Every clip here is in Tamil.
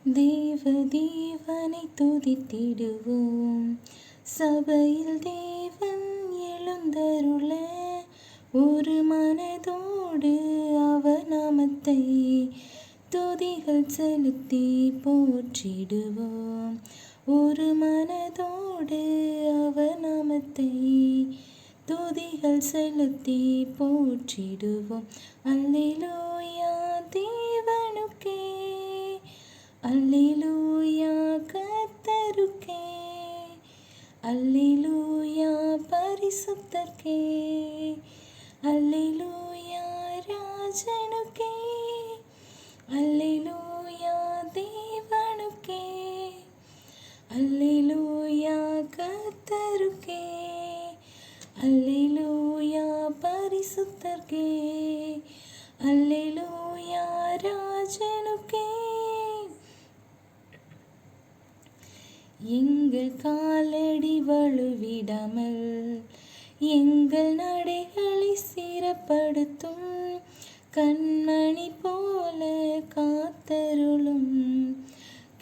தேவனை துதித்திடுவோம். சபையில் தேவன் எழுந்தருள ஒரு மனதோடு அவர் நாமத்தை துதிகள் செலுத்தி போற்றிடுவோம். ஒரு மனதோடு அவர் நாமத்தை துதிகள் செலுத்தி போற்றிடுவோம். அல்லேலூயா தேவனுக்கே, அல்லேலூயா கர்த்தருக்கே, அல்லேலூயா பரிசுத்தர்க்கே, அல்லேலூயா ராஜனுக்கே, அல்லேலூயா தேவனுக்கே, அல்லேலூயா கர்த்தருக்கே, அல்லேலூயா பரிசுத்தர்க்கே, அல்லேலூயா ராஜனுக்கே. எங்கள் காலடி வழுவிடாமல் எங்கள் நடைகளை சீரப்படுத்தும் கண்மணி போல காத்தருளும்.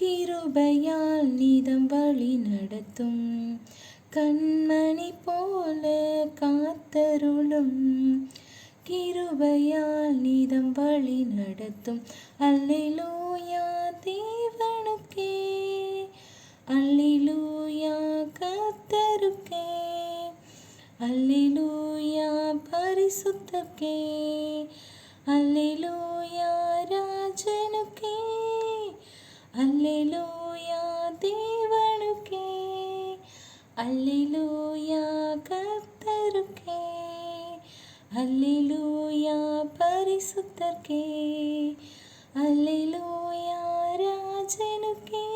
கிருபையால் நீதம் வழி நடத்தும் கண்மணி போல காத்தருளும். கிருபையால் நீதம் வழி நடத்தும். அல்லேலூயா தேவனுக்கே, அல்லேலூயா கர்த்தருக்கே, அல்லேலூயா பரிசுத்தர்க்கே, அல்லேலூயா ராஜனுக்கே, அல்லேலூயா தேவனுக்கே, அல்லேலூயா கர்த்தருக்கே, அல்லேலூயா பரிசுத்தர்க்கே, அல்லேலூயா ராஜனுக்கே.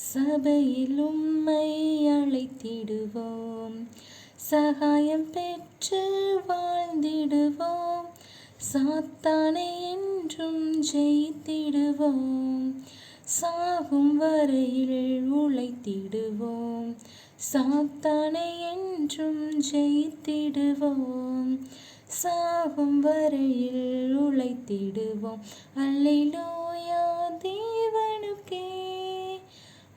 சபையில் உம்மை அழைத்திடுவோம், சகாயம் பெற்று வாழ்ந்திடுவோம். சாத்தானை என்றும் ஜெயித்திடுவோம், சாகும் வரையில் உழைத்திடுவோம். சாத்தானை என்றும் ஜெயித்திடுவோம், சாகும் வரையில் உழைத்திடுவோம். அல்லேலூயா தேவனுக்கே,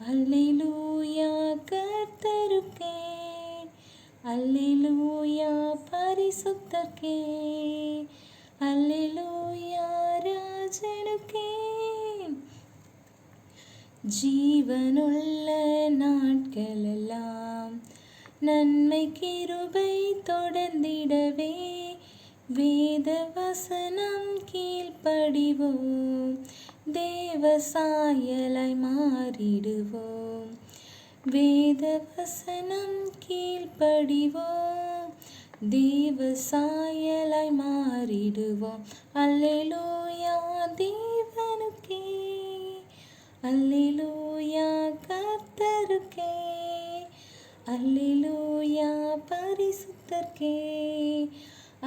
அல்லேலூயா கர்த்தருக்கே, அல்லேலூயா பரிசுத்தர்க்கே, அல்லேலூயா ராஜனுக்கே. ஜீவனுள்ள நாட்களெல்லாம் நன்மை கிருபை தொடர்ந்திடவே வேத வசனம் கீழ்ப்படிவோம், தேவ சாயலாய் மாறிடுவோம். வேத வசனம் கீழ்ப்படிவோம், தேவ சாயலாய் மாறிடுவோம். அல்லேலூயா தேவனுக்கே, அல்லேலூயா கர்த்தருக்கே, அல்லேலூயா பரிசுத்தர்க்கே,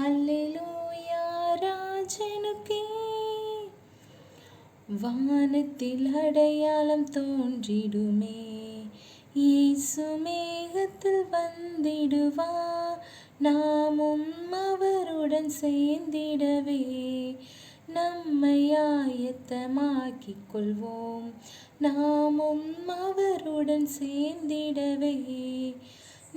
அல்லேலூயா ராஜனுக்கே. வானத்தில் அடையாளம் தோன்றிடுமே, இயேசு மேகத்தில் வந்திடுவார். நாமும் அவருடன் சேர்ந்திடவே நம்மை ஆயத்தமாக்கிக் கொள்வோம். நாமும் அவருடன் சேர்ந்திடவே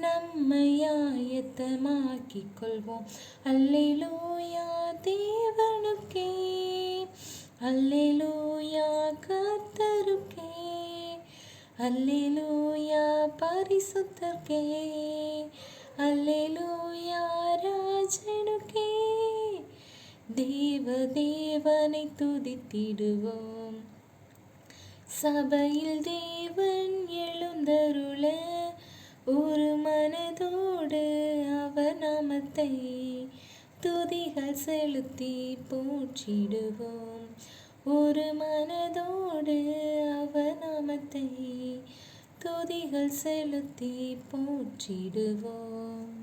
நம்மை ஆயத்தமாக்கிக் கொள்வோம். அல்லேலூயா தேவனுக்கே, அல்லேலூயா கர்த்தருக்கே, அல்லேலூயா பரிசுத்தர்க்கே, அல்லேலூயா ராஜனுக்கே. தேவனை துதித்திடுவோம், சபையில் தேவன் எழுந்தருள ஒரு மனதோடு அவர் நாமத்தை துதிகள் செலுத்தி போற்றிடுவோம். ஒரு மனதோடு அவர் நாமத்தை துதிகள் செலுத்தி போற்றிடுவோம்.